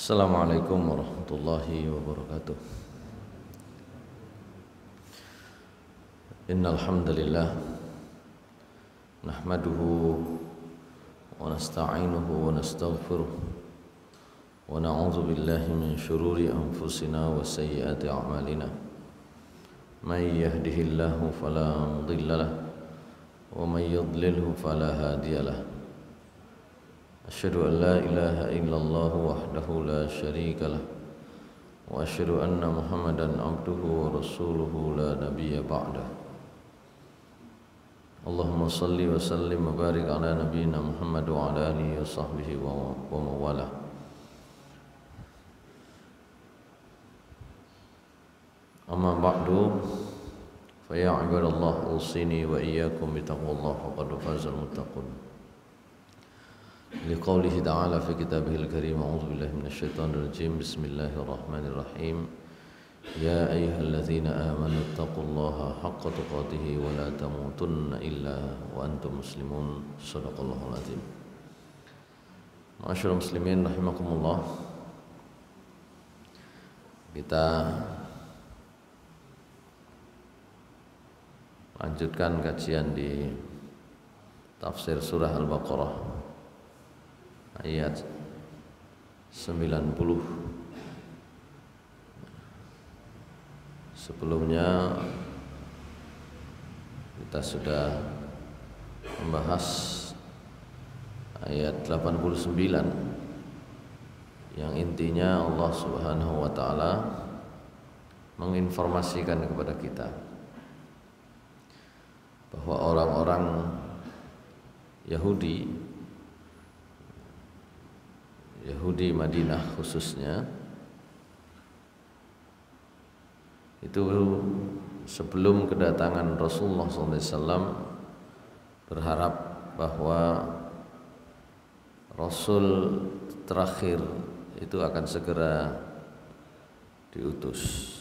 Assalamualaikum warahmatullahi wabarakatuh. Innal hamdalillah nahmaduhu wa nasta'inuhu wa nastaghfiruh wa na'udzu billahi min shururi anfusina wa sayyiati a'malina. May yahdihillahu fala mudilla lahu wa may yudlilhu fala hadiyalah. Asyhadu an la ilaha illallah wahdahu la syarika lah wa asyhadu anna Muhammadan abduhu wa rasuluhu la nabiyya ba'dah. Allahumma salli wa sallim wa barik ala nabiyyina Muhammad wa ala alihi wa sahbihi wa mawalah. Amma ba'du, fa ya ibadallah usini wa iyyakum bi taqwallah faqad fazal muttaqun. Liqaulihi ta'ala fi kitabihil karim, a'udzu billahi minasyaitonir rajim, bismillahirrahmanirrahim. Ya ayyuhalladzina amanu taqullaha haqqa tuqatih wa la tamutunna illa wa antum muslimun. Shadaqallahul azim. Ma'asyiral muslimin rahimakumullah. Kita lanjutkan kajian di tafsir surah Al-Baqarah ayat 90. Sebelumnya kita sudah membahas ayat 89 yang intinya Allah Subhanahu wa taala menginformasikan kepada kita bahwa orang-orang Yahudi Madinah khususnya itu sebelum kedatangan Rasulullah SAW berharap bahwa Rasul terakhir itu akan segera diutus.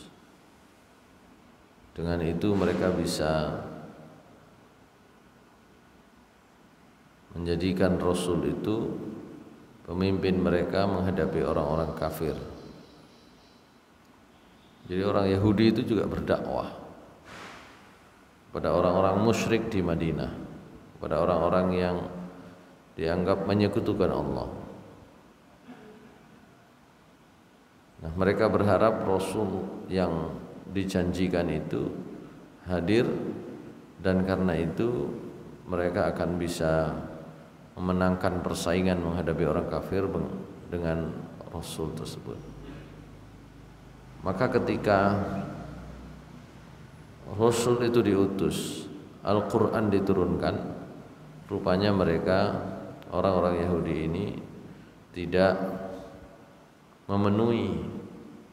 Dengan itu mereka bisa menjadikan Rasul itu pemimpin mereka menghadapi orang-orang kafir. Jadi orang Yahudi itu juga berdakwah pada orang-orang musyrik di Madinah, pada orang-orang yang dianggap menyekutukan Allah. Nah, mereka berharap Rasul yang dijanjikan itu hadir, dan karena itu mereka akan bisa memenangkan persaingan menghadapi orang kafir dengan Rasul tersebut. Maka ketika Rasul itu diutus, Al-Quran diturunkan, rupanya mereka orang-orang Yahudi ini tidak memenuhi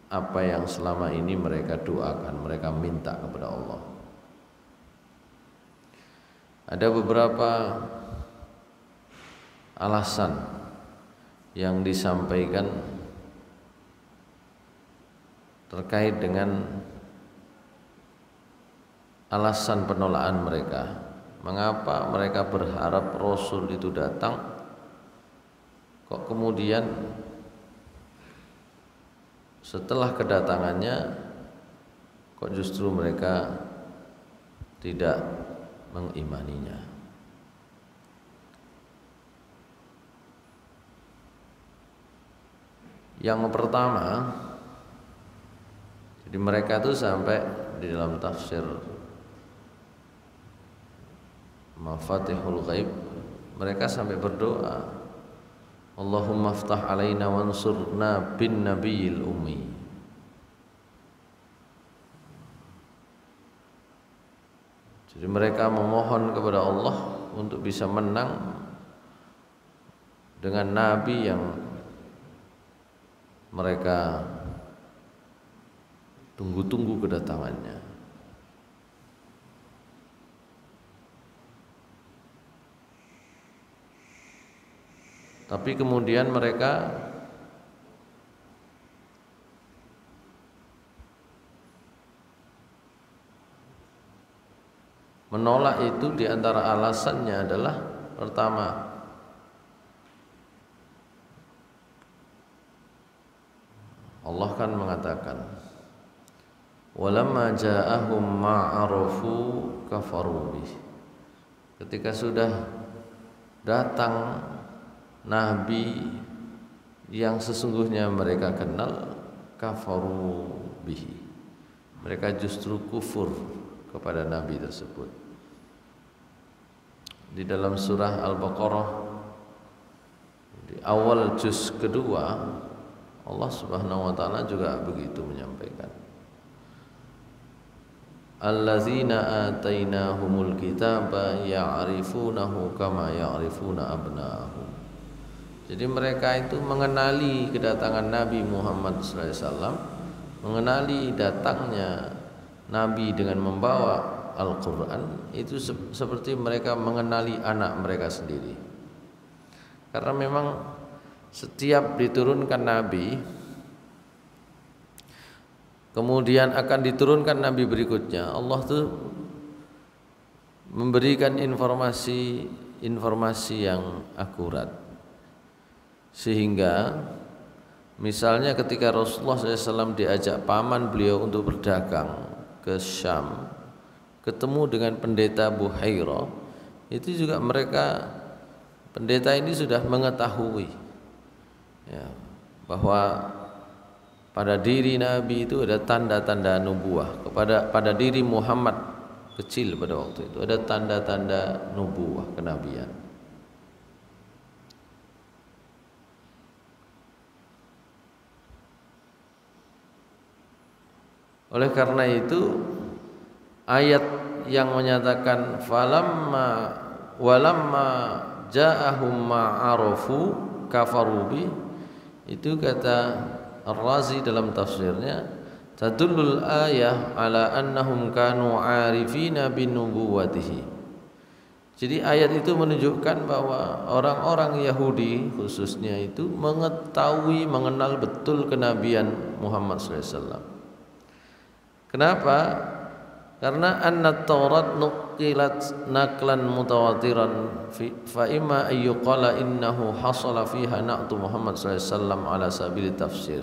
apa yang selama ini mereka doakan, mereka minta kepada Allah. Ada beberapa alasan yang disampaikan terkait dengan alasan penolakan mereka. Mengapa mereka berharap Rasul itu datang, kok kemudian setelah kedatangannya kok justru mereka tidak mengimaninya. Yang pertama, jadi mereka itu sampai di dalam tafsir Mafatihul Ghaib, mereka sampai berdoa, Allahumma aftah alaina wansurna bin nabiyil ummi. Jadi mereka memohon kepada Allah untuk bisa menang dengan nabi yang mereka tunggu-tunggu kedatangannya. Tapi kemudian mereka menolak itu. Di antara alasannya adalah pertama, kan mengatakan, walamma ja'ahum ma'arafu kafaru bih. Ketika sudah datang nabi yang sesungguhnya mereka kenal, kafaru bihi, mereka justru kufur kepada nabi tersebut. Di dalam surah Al-Baqarah di awal juz kedua, Allah Subhanahu wa taala juga begitu menyampaikan, allazina atainahumul kitaba ya'rifunahu kama ya'rifuna abna'ahum. Jadi mereka itu mengenali kedatangan Nabi Muhammad SAW, mengenali datangnya Nabi dengan membawa Al-Quran, itu seperti mereka mengenali anak mereka sendiri. Karena memang setiap diturunkan Nabi, kemudian akan diturunkan Nabi berikutnya, Allah tuh memberikan informasi yang akurat. Sehingga misalnya ketika Rasulullah SAW diajak paman beliau untuk berdagang ke Syam, ketemu dengan pendeta Buhairah, itu juga mereka, pendeta ini sudah mengetahui ya, bahwa pada diri Nabi itu ada tanda-tanda nubuah, pada diri Muhammad kecil pada waktu itu ada tanda-tanda nubuah, kenabian. Oleh karena itu ayat yang menyatakan walamma ja'ahum ma'arafu kafaru bi, itu kata Ar-Razi dalam tafsirnya, tadullul ayah ala annahum kanu 'arifina bin nubuwatihi. Jadi ayat itu menunjukkan bahwa orang-orang Yahudi khususnya itu mengetahui, mengenal betul kenabian Muhammad SAW. Kenapa? Karena anna Taurat nuqilat naklan mutawatiran fa imma ayyuqala innahu hasala fiha na'tu Muhammad sallallahu alaihi wasallam ala sabili tafsir.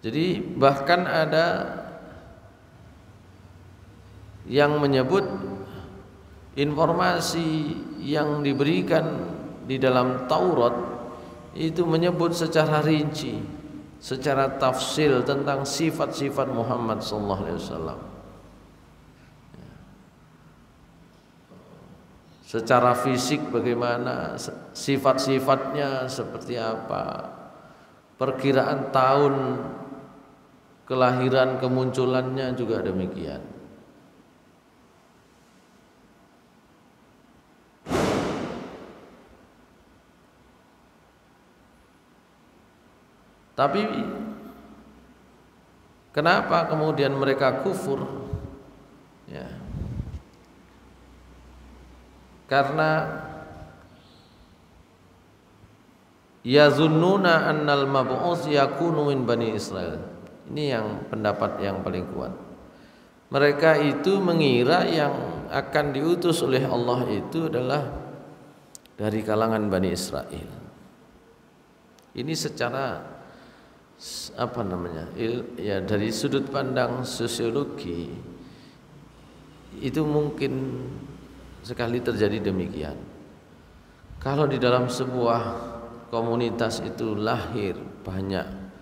Jadi bahkan ada yang menyebut informasi yang diberikan di dalam Taurat itu menyebut secara rinci, secara tafsil tentang sifat-sifat Muhammad sallallahu alaihi wasallam. Secara fisik bagaimana, sifat-sifatnya seperti apa, perkiraan tahun kelahiran kemunculannya juga demikian. Tapi kenapa kemudian mereka kufur? Ya. Karena yazunnuna annal mab'us yakunu min bani Israel. Ini yang pendapat yang paling kuat. Mereka itu mengira yang akan diutus oleh Allah itu adalah dari kalangan Bani Israel. Ini secara ya dari sudut pandang sosiologi itu mungkin sekali terjadi demikian. Kalau di dalam sebuah komunitas itu lahir banyak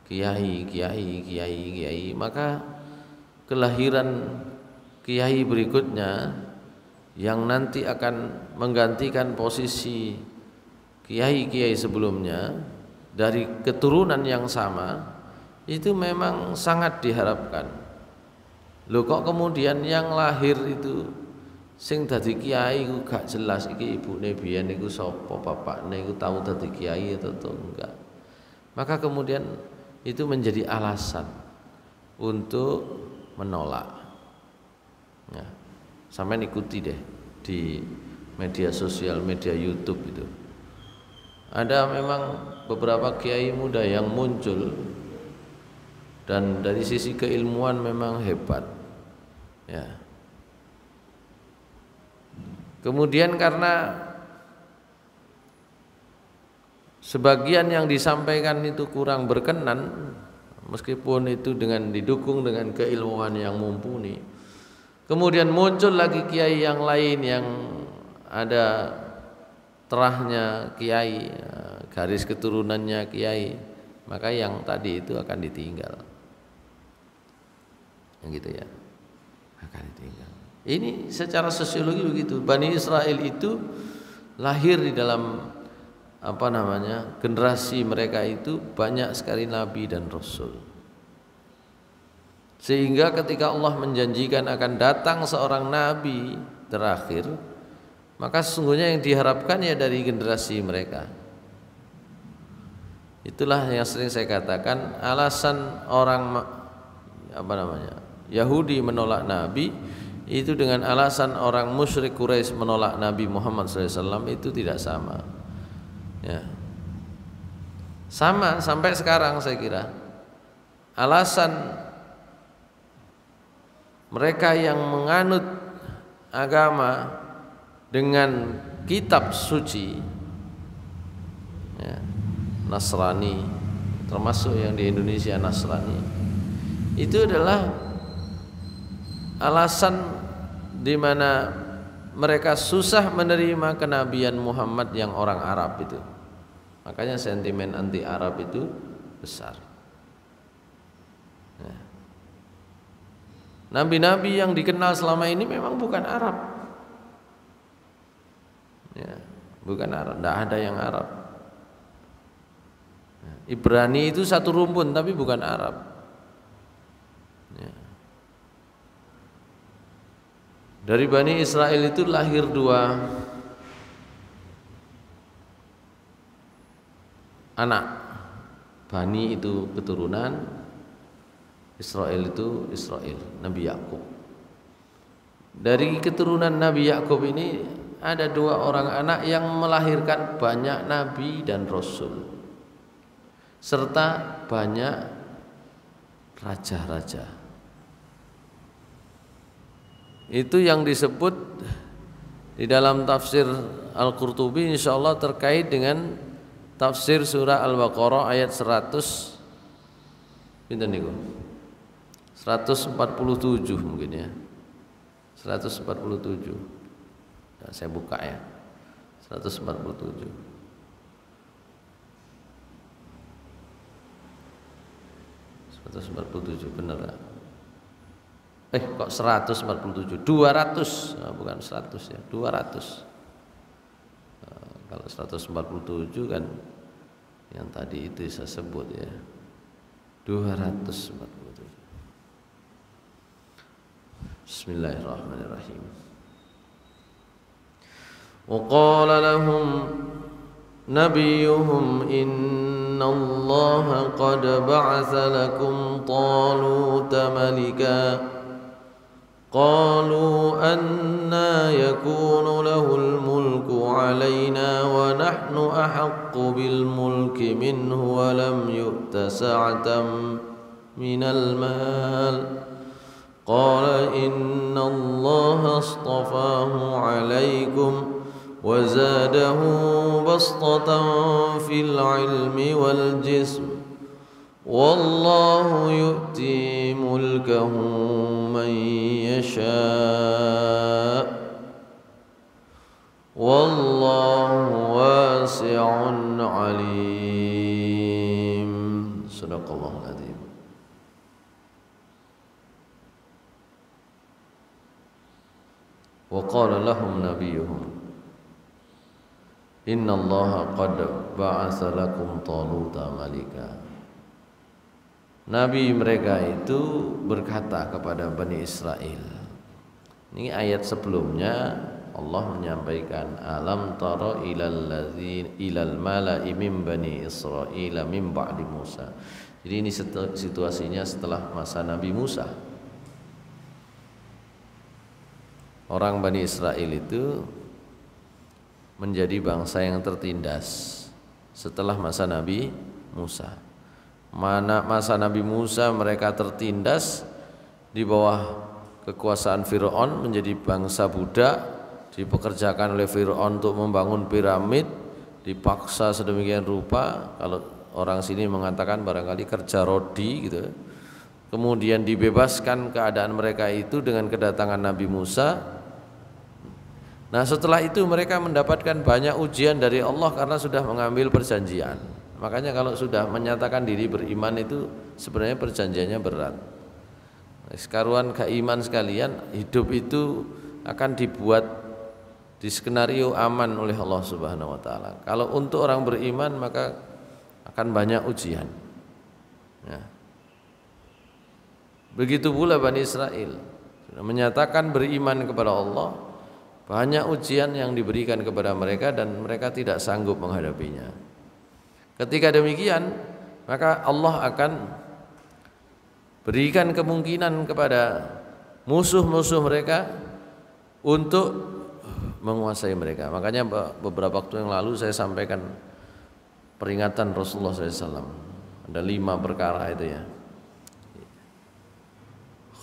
kiai, maka kelahiran kiai berikutnya yang nanti akan menggantikan posisi kiai-kiai sebelumnya dari keturunan yang sama, itu memang sangat diharapkan. Loh kok kemudian yang lahir itu sing dadi kiai ku gak jelas iki ibune biyen niku sapa, bapakne iku tahu dadi kiai atau enggak. Maka kemudian itu menjadi alasan untuk menolak. Ya, sampean ikuti deh di media sosial, media YouTube itu. Ada memang beberapa kiai muda yang muncul dan dari sisi keilmuan memang hebat. Ya. Kemudian karena sebagian yang disampaikan itu kurang berkenan, meskipun itu dengan didukung dengan keilmuan yang mumpuni. Kemudian muncul lagi kiai yang lain yang ada terahnya kiai, garis keturunannya kiai, maka yang tadi itu akan ditinggal. Yang gitu ya, akan ditinggal. Ini secara sosiologi begitu. Bani Israel itu lahir di dalam generasi mereka itu banyak sekali nabi dan rasul. Sehingga ketika Allah menjanjikan akan datang seorang nabi terakhir, maka sesungguhnya yang diharapkan ya dari generasi mereka. Itulah yang sering saya katakan, alasan orang Yahudi menolak Nabi itu dengan alasan orang musyrik Quraisy menolak Nabi Muhammad SAW itu tidak sama. Ya. Sama sampai sekarang saya kira. Alasan mereka yang menganut agama dengan kitab suci, ya, Nasrani, termasuk yang di Indonesia Nasrani, itu adalah alasan di mana mereka susah menerima kenabian Muhammad yang orang Arab itu. Makanya sentimen anti Arab itu besar. Ya. Nabi-nabi yang dikenal selama ini memang bukan Arab. Ya, bukan Arab, tidak ada yang Arab. Ibrani itu satu rumpun tapi bukan Arab. Ya. Dari Bani Israel itu lahir dua anak. Bani itu keturunan, Israel itu Israel, Nabi Yakub. Dari keturunan Nabi Yakub ini ada dua orang anak yang melahirkan banyak nabi dan rasul, serta banyak raja-raja. Itu yang disebut di dalam tafsir Al-Qurtubi insyaallah terkait dengan tafsir surah Al-Baqarah ayat 147 mungkin ya. 147. Nah, saya buka ya. 147. 147 benar gak? Kok 147? 200, nah, bukan 100 ya, 200. Kalau 147 kan yang tadi itu saya sebut ya, 247. Bismillahirrahmanirrahim. Wa qala lahum nabiyuhum innallaha qad ba'atha lakum taluta malika قالوا أنى يكون له الملك علينا ونحن أحق بالملك منه ولم يؤت سعة من المال قال إن الله اصطفاه عليكم وزاده بسطة في العلم والجسم والله يؤتي ملكه من يشاء والله واسع عليم. Sadaqallahul adzim. Wa qala lahum nabiyuhum innallaha qad ba'atsa lakum taluta malika. Nabi mereka itu berkata kepada Bani Israel. Ini ayat sebelumnya Allah menyampaikan alam tara ilal mala'i min Bani Israil min ba'di Musa. Jadi ini situasinya setelah masa Nabi Musa. Orang Bani Israel itu menjadi bangsa yang tertindas setelah masa Nabi Musa. Mana masa Nabi Musa mereka tertindas di bawah kekuasaan Fir'aun, menjadi bangsa budak, dipekerjakan oleh Fir'aun untuk membangun piramid, dipaksa sedemikian rupa. Kalau orang sini mengatakan barangkali kerja rodi gitu. Kemudian dibebaskan keadaan mereka itu dengan kedatangan Nabi Musa. Nah setelah itu mereka mendapatkan banyak ujian dari Allah karena sudah mengambil perjanjian. Makanya kalau sudah menyatakan diri beriman itu sebenarnya perjanjiannya berat. Sekaruan keiman sekalian, hidup itu akan dibuat di skenario aman oleh Allah Subhanahu wa taala. Kalau untuk orang beriman maka akan banyak ujian. Ya. Begitu pula Bani Israel sudah menyatakan beriman kepada Allah, banyak ujian yang diberikan kepada mereka dan mereka tidak sanggup menghadapinya. Ketika demikian, maka Allah akan berikan kemungkinan kepada musuh-musuh mereka untuk menguasai mereka. Makanya beberapa waktu yang lalu saya sampaikan peringatan Rasulullah SAW. Ada 5 perkara itu ya.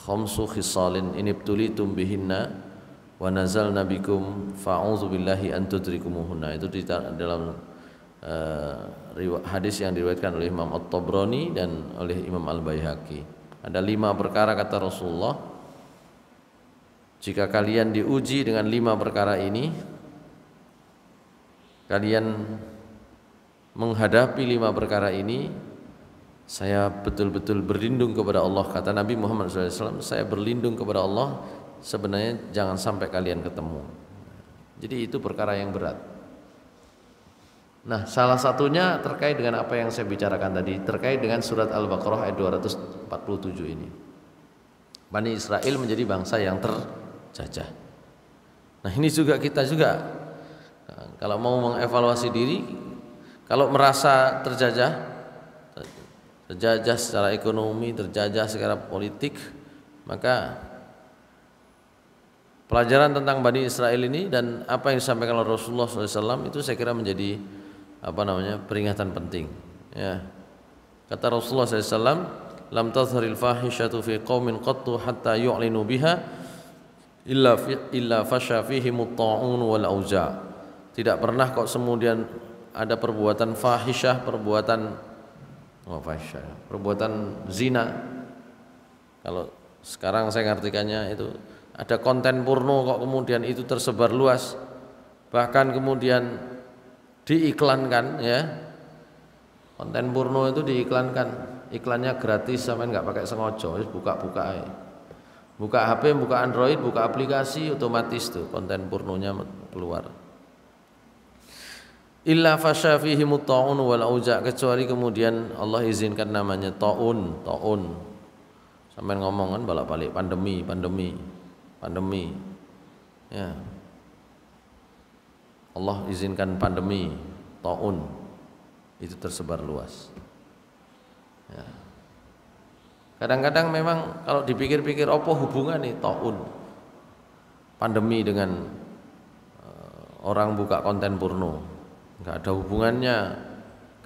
Khamsu khisalin inibtulitum bihinna wa nazalna bikum fa'udzu billahi an tudrikumuhunna. Itu di dalam hadis yang diriwayatkan oleh Imam At-Tabrani dan oleh Imam Al-Baihaqi. Ada 5 perkara kata Rasulullah, jika kalian diuji dengan 5 perkara ini, kalian menghadapi 5 perkara ini, saya betul-betul berlindung kepada Allah. Kata Nabi Muhammad SAW, saya berlindung kepada Allah, sebenarnya jangan sampai kalian ketemu. Jadi itu perkara yang berat. Nah, salah satunya terkait dengan apa yang saya bicarakan tadi, terkait dengan surat Al-Baqarah ayat 247 ini. Bani Israel menjadi bangsa yang terjajah. Nah, ini juga kita juga kalau mau mengevaluasi diri, kalau merasa terjajah secara ekonomi, terjajah secara politik, maka pelajaran tentang Bani Israel ini dan apa yang disampaikan oleh Rasulullah SAW itu saya kira menjadi peringatan penting. Ya. Kata Rasulullah SAW, lam tazharil fahishatu fi qaumin qattu hatta yu'linu biha illa fasha fihimut ta'un wal auja. Tidak pernah kok kemudian ada perbuatan fahisyah, perbuatan zina. Kalau sekarang saya ngartikannya itu ada konten porno kok kemudian itu tersebar luas, bahkan kemudian diiklankan ya. Konten porno itu diiklankan, iklannya gratis sampai nggak pakai sengaja, buka-buka aja. Buka HP, buka Android, buka aplikasi, otomatis tuh konten pornonya keluar. Illa fasya fihi mutta'un wal auja, kecuali kemudian Allah izinkan namanya taun. Sampai ngomong kan balak-balik pandemi. Ya. Allah izinkan pandemi taun itu tersebar luas. Ya. Kadang-kadang memang kalau dipikir-pikir apa hubungan nih taun pandemi dengan orang buka konten porno? Enggak ada hubungannya,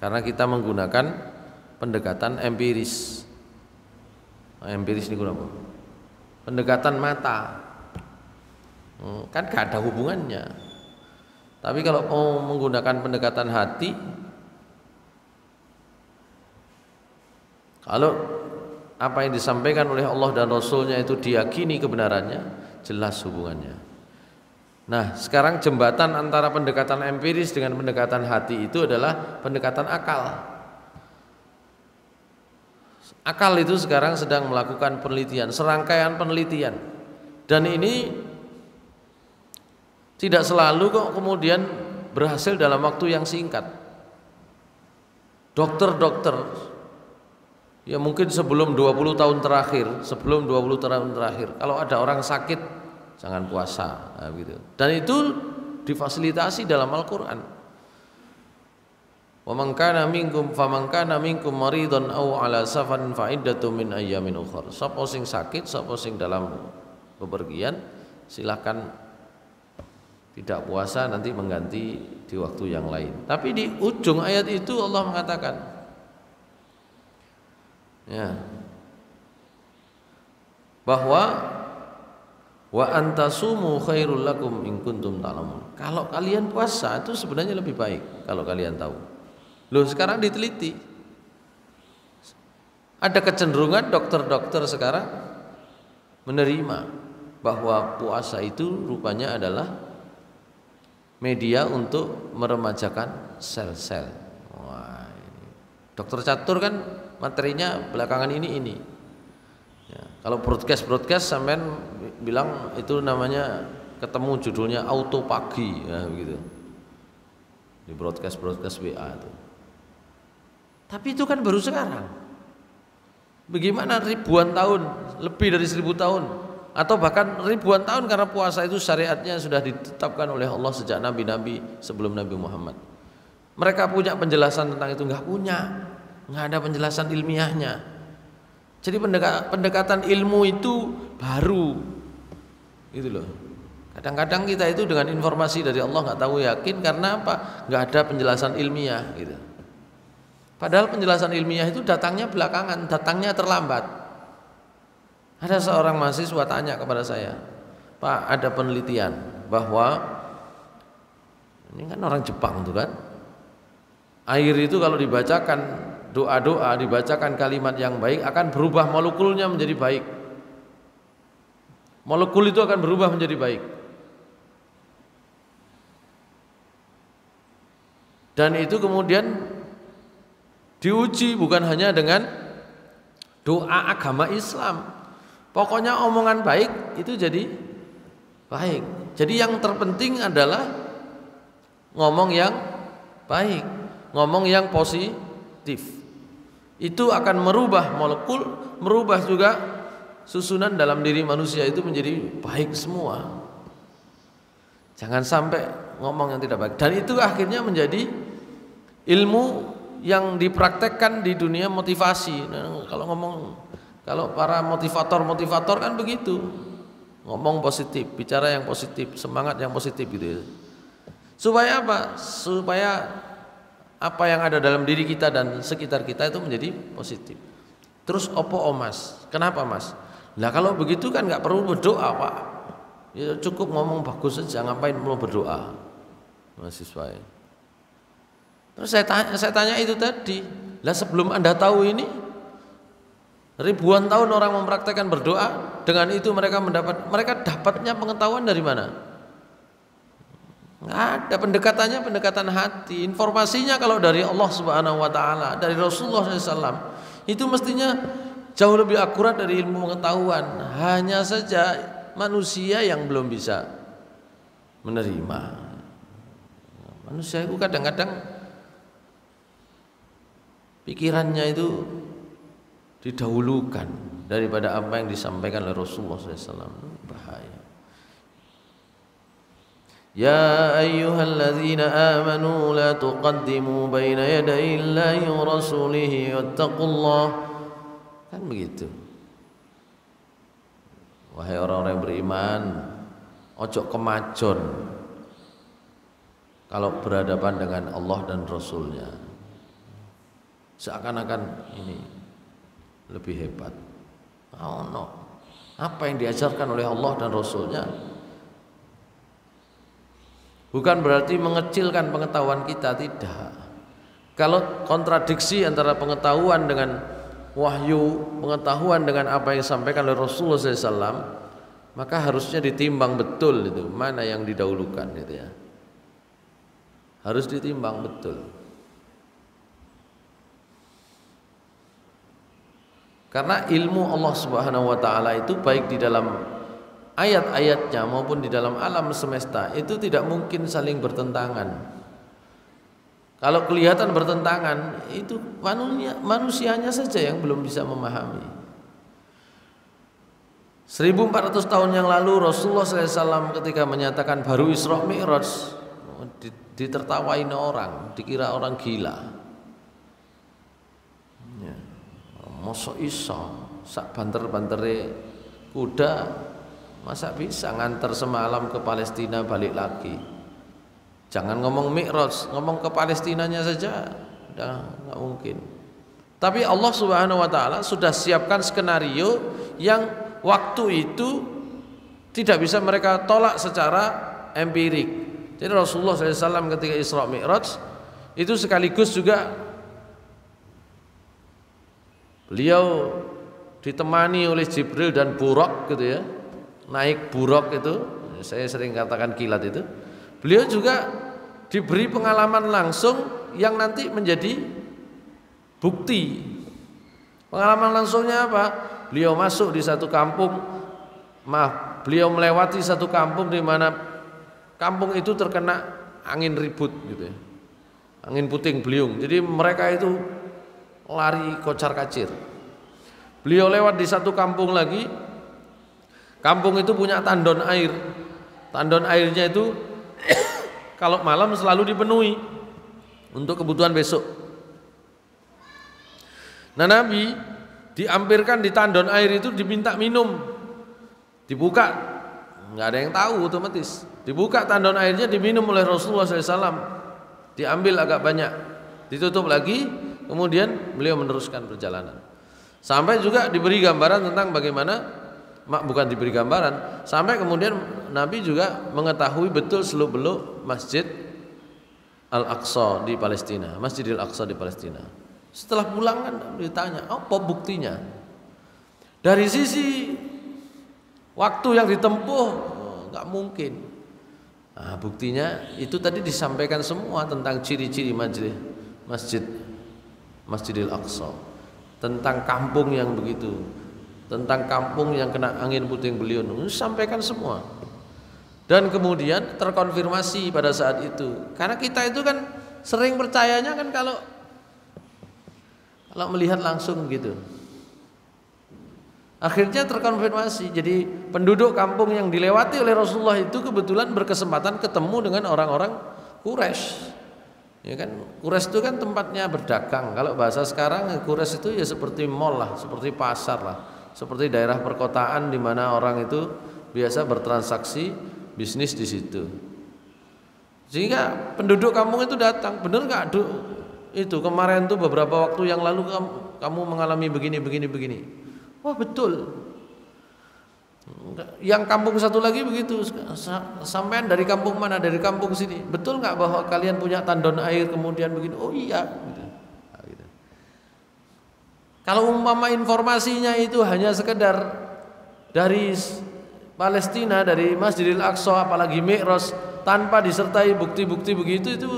karena kita menggunakan pendekatan empiris. Empiris ini apa? Pendekatan mata. Kan enggak ada hubungannya. Tapi kalau mau menggunakan pendekatan hati, kalau apa yang disampaikan oleh Allah dan Rasulnya itu diyakini kebenarannya, jelas hubungannya. Nah, sekarang jembatan antara pendekatan empiris dengan pendekatan hati itu adalah pendekatan akal. Akal itu sekarang sedang melakukan penelitian, serangkaian penelitian. Dan ini tidak selalu kok kemudian berhasil dalam waktu yang singkat. Dokter-dokter ya mungkin sebelum 20 tahun terakhir, kalau ada orang sakit jangan puasa, nah, gitu. Dan itu difasilitasi dalam Al-Qur'an. Wa man kana minkum maridun aw ala safarin fa iddatun min ayyamin ukhra. Sapa sing sakit, sapa sing dalam bepergian, silakan tidak puasa, nanti mengganti di waktu yang lain. Tapi di ujung ayat itu Allah mengatakan, ya, bahwa wa antasumu khairul lakum in kuntum ta'lamun. Kalau kalian puasa itu sebenarnya lebih baik kalau kalian tahu. Loh, sekarang diteliti. Ada kecenderungan dokter-dokter sekarang menerima bahwa puasa itu rupanya adalah media untuk meremajakan sel-sel. Wah, ini. Dokter catur kan materinya belakangan ini. Ya, kalau broadcast sampean bilang itu namanya ketemu judulnya autopagi ya begitu. Di broadcast WA itu. Tapi itu kan baru sekarang. Bagaimana ribuan tahun, lebih dari 1000 tahun atau bahkan ribuan tahun, karena puasa itu syariatnya sudah ditetapkan oleh Allah sejak nabi-nabi sebelum Nabi Muhammad. Mereka punya penjelasan tentang itu? Nggak ada penjelasan ilmiahnya. Jadi pendekatan ilmu itu baru, gitu loh. Kadang-kadang kita itu dengan informasi dari Allah nggak tahu yakin karena apa? Nggak ada penjelasan ilmiah, gitu. Padahal penjelasan ilmiah itu datangnya belakangan, datangnya terlambat. Ada seorang mahasiswa tanya kepada saya, Pak, ada penelitian bahwa ini kan orang Jepang tuh kan, air itu kalau dibacakan doa-doa, dibacakan kalimat yang baik akan berubah molekulnya menjadi baik. Molekul itu akan berubah menjadi baik. Dan itu kemudian diuji bukan hanya dengan doa agama Islam. Pokoknya omongan baik itu jadi baik. Jadi yang terpenting adalah ngomong yang baik, ngomong yang positif. Itu akan merubah molekul, merubah juga susunan dalam diri manusia itu menjadi baik semua. Jangan sampai ngomong yang tidak baik. Dan itu akhirnya menjadi ilmu yang dipraktekkan di dunia motivasi. Nah, kalau para motivator kan begitu, ngomong positif, bicara yang positif, semangat yang positif gitu. Supaya apa? Supaya apa yang ada dalam diri kita dan sekitar kita itu menjadi positif. Terus opo mas? Kenapa mas? Lah kalau begitu kan nggak perlu berdoa pak. Ya cukup ngomong bagus saja, ngapain perlu berdoa? Mahasiswa ya. Terus saya tanya itu tadi, lah sebelum Anda tahu ini ribuan tahun orang mempraktekkan berdoa, dengan itu mereka dapatnya pengetahuan dari mana? Nggak ada, pendekatannya pendekatan hati. Informasinya kalau dari Allah Subhanahu wa taala, dari Rasulullah SAW, itu mestinya jauh lebih akurat dari ilmu pengetahuan. Hanya saja manusia yang belum bisa menerima. Manusia itu kadang-kadang pikirannya itu didahulukan daripada apa yang disampaikan oleh Rasulullah SAW. Bahaya. Ya ayyuhalladzina amanu la tuqaddimu baina yaday Allahi wa rasulihi wattaqullah. Kan begitu. Wahai orang-orang yang beriman, ojo kemajon kalau berhadapan dengan Allah dan Rasulnya. Seakan-akan ini lebih hebat. Oh no. Apa yang diajarkan oleh Allah dan Rasulnya bukan berarti mengecilkan pengetahuan kita, tidak. Kalau kontradiksi antara pengetahuan dengan wahyu, pengetahuan dengan apa yang disampaikan oleh Rasulullah SAW, maka harusnya ditimbang betul itu mana yang didahulukan gitu ya. Harus ditimbang betul. Karena ilmu Allah Subhanahu wa taala itu baik di dalam ayat-ayatnya maupun di dalam alam semesta itu tidak mungkin saling bertentangan. Kalau kelihatan bertentangan, itu manusianya saja yang belum bisa memahami. 1400 tahun yang lalu Rasulullah SAW ketika menyatakan baru Isra Mi'raj, ditertawain orang, dikira orang gila. Mosok iso sak banter-bantere kuda, masa bisa nganter semalam ke Palestina balik lagi? Jangan ngomong Mi'raj, ngomong ke Palestinanya saja udah nggak mungkin. Tapi Allah Subhanahu wa taala sudah siapkan skenario yang waktu itu tidak bisa mereka tolak secara empirik. Jadi Rasulullah SAW ketika Isra Mi'raj itu sekaligus juga Beliau ditemani oleh Jibril dan Buraq gitu ya. Naik Buraq itu, saya sering katakan kilat itu. Beliau juga diberi pengalaman langsung yang nanti menjadi bukti. Pengalaman langsungnya apa? Beliau masuk di satu kampung, beliau melewati satu kampung di mana kampung itu terkena angin ribut gitu ya. Angin puting beliung. Jadi mereka itu lari kocar-kacir. Beliau lewat di satu kampung lagi. Kampung itu punya tandon air. Tandon airnya itu kalau malam selalu dipenuhi untuk kebutuhan besok. Nah, Nabi diampirkan di tandon air itu diminta minum. Dibuka, nggak ada yang tahu otomatis. Dibuka tandon airnya diminum oleh Rasulullah SAW. Diambil agak banyak, ditutup lagi, kemudian beliau meneruskan perjalanan. Sampai juga diberi gambaran tentang bagaimana, bukan diberi gambaran, sampai kemudian Nabi juga mengetahui betul seluk-beluk Masjid Al-Aqsa di Palestina, Masjidil Aqsa di Palestina. Setelah pulang kan ditanya, apa buktinya? Dari sisi waktu yang ditempuh, nggak mungkin. Nah, buktinya itu tadi disampaikan semua tentang ciri-ciri Masjidil Aqsa, tentang kampung yang begitu, tentang kampung yang kena angin puting beliung, disampaikan semua. Dan kemudian terkonfirmasi pada saat itu, karena kita itu kan sering percayanya kan kalau melihat langsung gitu. Akhirnya terkonfirmasi. Jadi penduduk kampung yang dilewati oleh Rasulullah itu kebetulan berkesempatan ketemu dengan orang-orang Quraisy. Ya kan, Quraisy itu kan tempatnya berdagang. Kalau bahasa sekarang Quraisy itu ya seperti mall lah, seperti pasar lah, seperti daerah perkotaan di mana orang itu biasa bertransaksi bisnis di situ. Sehingga penduduk kampung itu datang, bener nggak itu kemarin tuh beberapa waktu yang lalu kamu mengalami begini. Wah betul. Yang kampung satu lagi begitu. Sampean dari kampung mana? Dari kampung sini. Betul nggak bahwa kalian punya tandon air kemudian begini? Oh iya. Gitu. Kalau umpama informasinya itu hanya sekedar dari Palestina, dari Masjidil Aqsa, apalagi Mi'raj, tanpa disertai bukti-bukti begitu, itu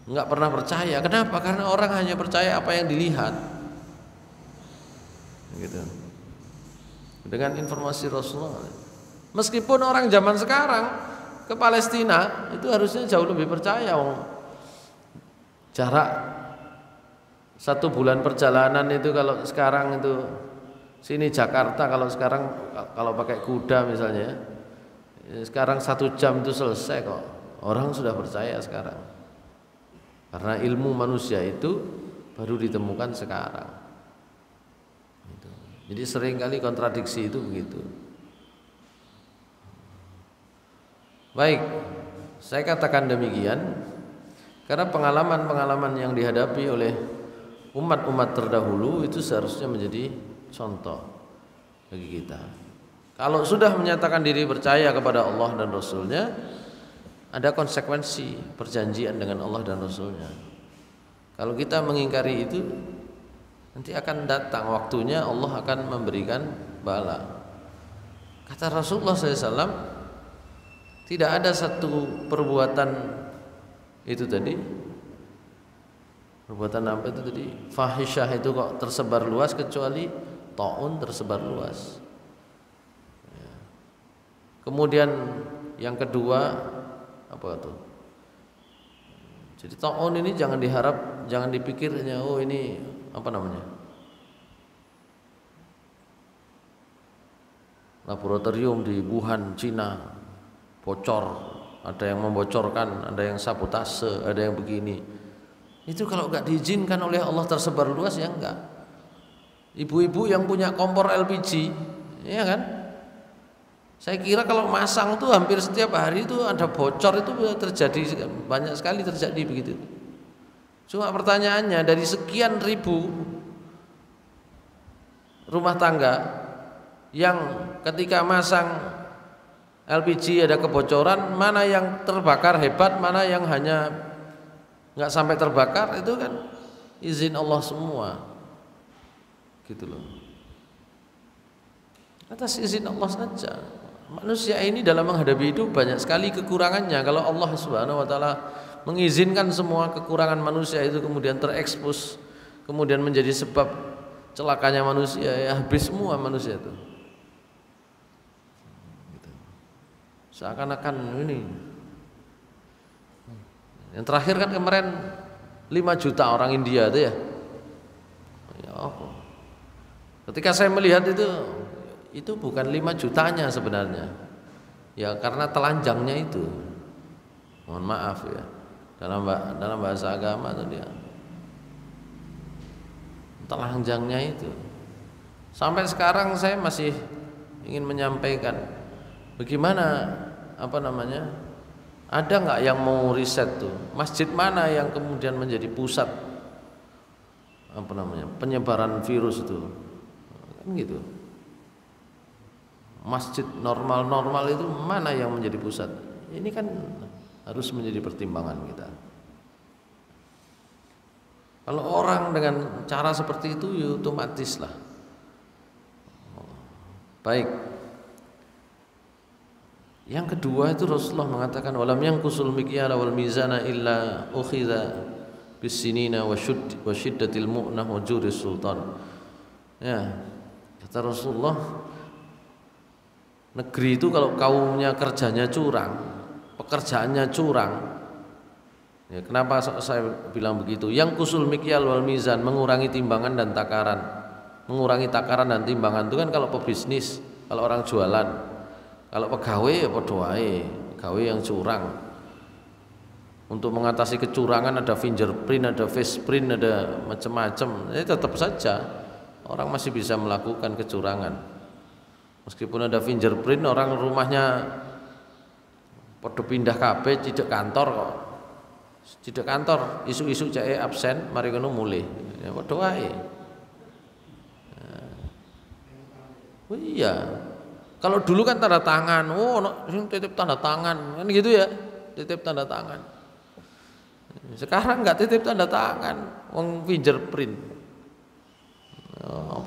nggak pernah percaya. Kenapa? Karena orang hanya percaya apa yang dilihat, gitu. Dengan informasi Rasulullah. Meskipun orang zaman sekarang ke Palestina itu harusnya jauh lebih percaya. Jarak 1 bulan perjalanan itu kalau sekarang itu sini Jakarta, kalau sekarang kalau pakai kuda misalnya, sekarang 1 jam itu selesai kok. Orang sudah percaya sekarang. Karena ilmu manusia itu baru ditemukan sekarang. Jadi seringkali kontradiksi itu begitu. Baik, saya katakan demikian karena pengalaman-pengalaman yang dihadapi oleh umat-umat terdahulu itu seharusnya menjadi contoh bagi kita. Kalau sudah menyatakan diri percaya kepada Allah dan Rasulnya, ada konsekuensi perjanjian dengan Allah dan Rasulnya. Kalau kita mengingkari itu, nanti akan datang waktunya Allah akan memberikan bala. Kata Rasulullah SAW, tidak ada satu perbuatan itu tadi, perbuatan apa itu tadi, fahisyah itu kok tersebar luas kecuali ta'un tersebar luas. Kemudian yang kedua apa itu? Jadi ta'un ini jangan diharap, jangan dipikirnya oh ini apa namanya, laboratorium di Wuhan, Cina bocor, ada yang membocorkan, ada yang sabotase, ada yang begini. Itu kalau nggak diizinkan oleh Allah tersebar luas ya enggak. Ibu-ibu yang punya kompor LPG, ya kan? Saya kira kalau masang tuh hampir setiap hari itu ada bocor, itu terjadi banyak sekali terjadi begitu. Cuma pertanyaannya dari sekian ribu rumah tangga yang ketika masang LPG ada kebocoran, mana yang terbakar hebat, mana yang hanya nggak sampai terbakar, itu kan izin Allah semua. gitu loh. Atas izin Allah saja. Manusia ini dalam menghadapi hidup banyak sekali kekurangannya. Kalau Allah Subhanahu wa taala mengizinkan semua kekurangan manusia itu kemudian terekspos, kemudian menjadi sebab celakanya manusia, ya habis semua manusia itu. Seakan-akan ini. Yang terakhir kan kemarin 5 juta orang India itu ya. Ya apa? Ketika saya melihat itu bukan 5 jutanya sebenarnya. Ya karena telanjangnya itu. Mohon maaf ya. Dalam bahasa agama itu dia. Telanjangnya itu. Sampai sekarang saya masih ingin menyampaikan bagaimana ada nggak yang mau riset tuh masjid mana yang kemudian menjadi pusat penyebaran virus itu kan gitu. Masjid normal itu mana yang menjadi pusat? Ini kan harus menjadi pertimbangan kita. Kalau orang dengan cara seperti itu ya otomatis lah. Baik. Yang kedua itu Rasulullah mengatakan walam yanqusul mikyala wal mizana illa ukhidha bisinina wa syiddatil mu'nah wa juris sultan. Ya, kata Rasulullah, negeri itu kalau kaumnya kerjanya curang, pekerjaannya curang. Ya, kenapa saya bilang begitu? Yang kusul mikyal wal mizan, mengurangi timbangan dan takaran. Mengurangi takaran dan timbangan itu kan kalau pebisnis, kalau orang jualan. Kalau pegawai ya padha wae, pegawai yang curang. Untuk mengatasi kecurangan ada fingerprint, ada faceprint, ada macam-macam. Tetap saja orang masih bisa melakukan kecurangan. Meskipun ada fingerprint, orang rumahnya padha pindah kabeh cidek kantor kok. Cidek kantor, isu-isu cek absen, mari ngono mulih. Ya padha wae. Oh iya. Kalau dulu kan tanda tangan, titip tanda tangan, kan gitu ya, titip tanda tangan. Sekarang nggak titip tanda tangan, wong fingerprint,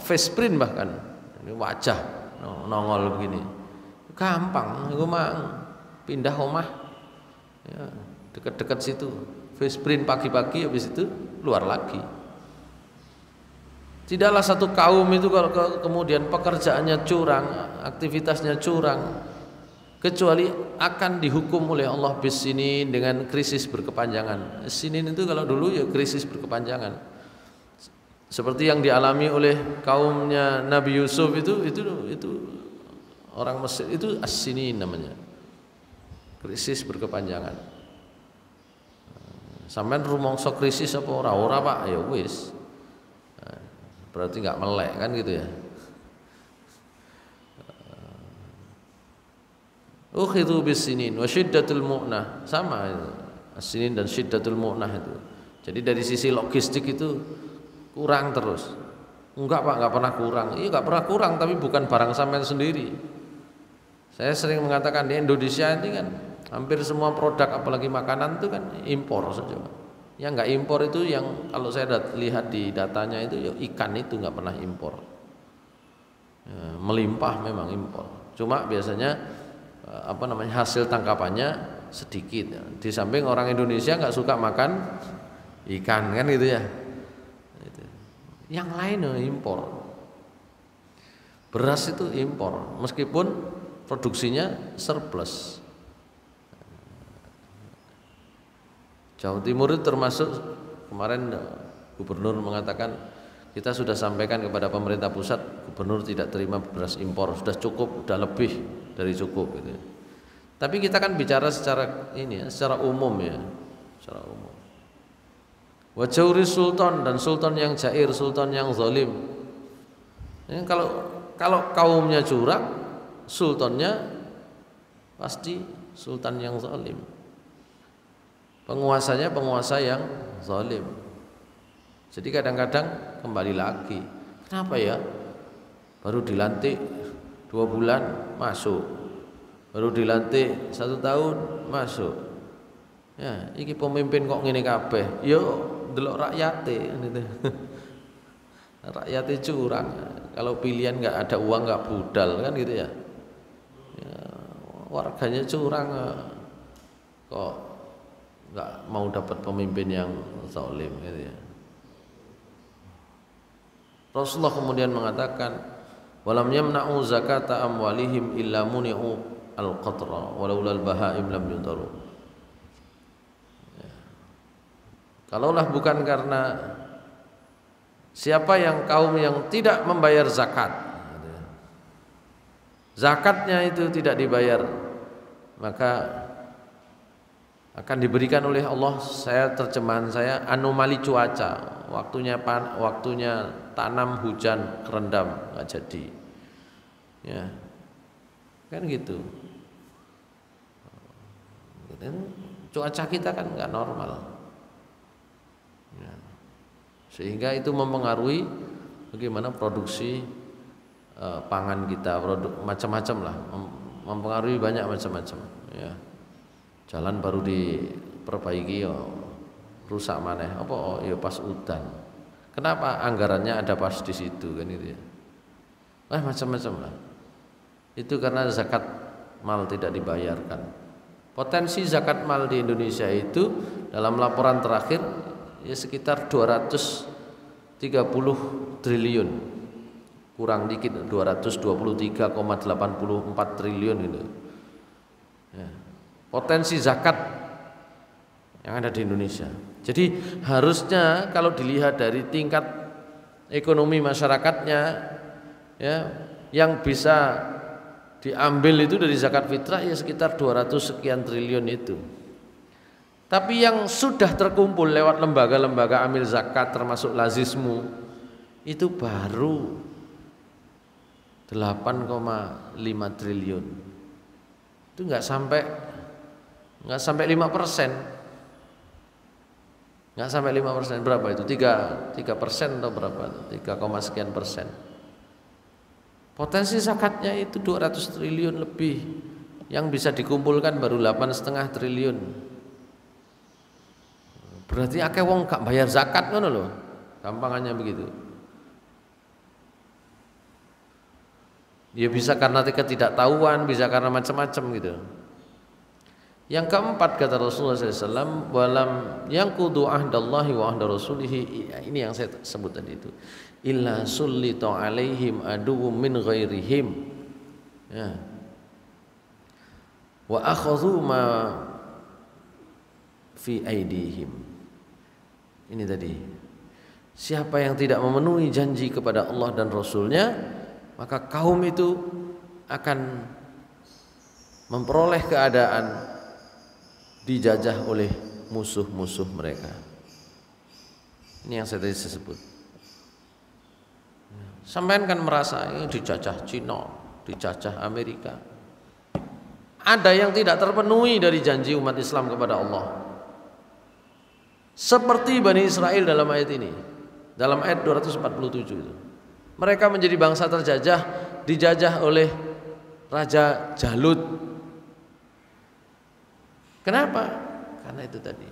face print bahkan, ini wajah nongol begini, gampang, itu mah pindah omah, ya, dekat-dekat situ, face print pagi-pagi, habis itu keluar lagi. Tidaklah satu kaum itu kalau kemudian pekerjaannya curang, aktivitasnya curang, kecuali akan dihukum oleh Allah bisinin dengan krisis berkepanjangan. Sinin itu kalau dulu ya krisis berkepanjangan. Seperti yang dialami oleh kaumnya Nabi Yusuf itu orang Mesir itu as-sinin namanya. Krisis berkepanjangan. Sampeyan rumangsa krisis apa ora Pak? Ya wis. Berarti nggak melek kan gitu ya. Ukhidhu bisinin wa syiddatul mu'nah, sama as-sinin dan syiddatul mu'nah itu. Jadi dari sisi logistik itu kurang terus. Enggak Pak, nggak pernah kurang. Iya nggak pernah kurang, tapi bukan barang sampean sendiri. Saya sering mengatakan di Indonesia ini kan hampir semua produk apalagi makanan itu kan impor saja. Yang nggak impor itu yang kalau saya lihat di datanya itu ya ikan itu nggak pernah impor. Ya, melimpah memang impor. Cuma biasanya hasil tangkapannya sedikit. Ya. Di samping orang Indonesia nggak suka makan ikan kan gitu ya. Yang lain impor. Beras itu impor, meskipun produksinya surplus. Jawa Timur itu termasuk kemarin gubernur mengatakan kita sudah sampaikan kepada pemerintah pusat, gubernur tidak terima beras impor, sudah cukup, sudah lebih dari cukup gitu. Tapi kita kan bicara secara umum ya, secara umum. Wa jawri sultan, dan sultan yang jair, sultan yang zalim. Ini kalau kaumnya curang, sultannya pasti sultan yang zalim. Penguasanya penguasa yang zalim. Jadi kadang-kadang kembali lagi. Kenapa ya? Baru dilantik 2 bulan masuk. Baru dilantik 1 tahun masuk. Ya, iki pemimpin kok ngene kabeh. Yo delok rakyate gitu. rakyatnya curang. Kalau pilihan nggak ada uang, nggak budal kan gitu ya. Warganya curang, kok nggak mau dapat pemimpin yang zalim gitu ya. Rasulullah kemudian mengatakan, walam yamna'u zakata amwalihim illa muni'u al-qatra walaula al-bahaim lam yuntaru. Kalaulah bukan karena siapa yang kaum yang tidak membayar zakat, zakatnya itu tidak dibayar, maka akan diberikan oleh Allah, terjemahan saya, anomali cuaca, waktunya tanam hujan rendam nggak jadi, ya kan gitu. Cuaca kita kan nggak normal, ya. Sehingga itu mempengaruhi bagaimana produksi pangan kita, macam-macam lah, mempengaruhi banyak macam-macam, ya. Jalan baru diperbaiki, rusak maneh, apa ya pas udan. Kenapa anggarannya ada pas di situ kan itu ya. Macam-macam lah. Itu karena zakat mal tidak dibayarkan. Potensi zakat mal di Indonesia itu dalam laporan terakhir ya sekitar 230 triliun. Kurang dikit 223,84 triliun gitu. Ya. Potensi zakat yang ada di Indonesia. Jadi harusnya kalau dilihat dari tingkat ekonomi masyarakatnya, ya, yang bisa diambil itu dari zakat fitrah ya sekitar 200 sekian triliun itu. Tapi yang sudah terkumpul lewat lembaga-lembaga amil zakat termasuk Lazismu itu baru 8,5 triliun. Itu nggak sampai 5%. Nggak sampai 5%. Berapa itu? 3% atau berapa? 3, sekian persen. Potensi zakatnya itu 200 triliun lebih. Yang bisa dikumpulkan baru 8,5 triliun. Berarti akeh wong gak bayar zakat ngono lho. Gampangannya begitu. Ya bisa karena ketidaktahuan, bisa karena macam-macam gitu. Yang keempat kata Rasulullah SAW, walam yanqudu ahdallahi wa ahda rasulihi, ini yang saya sebut tadi itu, illa sullita alaihim aduwwum min ghairihim, ya, wa akhadhu ma fi aidihim. Ini tadi, siapa yang tidak memenuhi janji kepada Allah dan Rasulnya, maka kaum itu akan memperoleh keadaan dijajah oleh musuh-musuh mereka. Ini yang saya tadi sebut. Sampean kan merasa ini dijajah Cina, dijajah Amerika. Ada yang tidak terpenuhi dari janji umat Islam kepada Allah. Seperti Bani Israel dalam ayat ini, dalam ayat 247 itu. Mereka menjadi bangsa terjajah, dijajah oleh Raja Jalut. Kenapa? Karena itu tadi.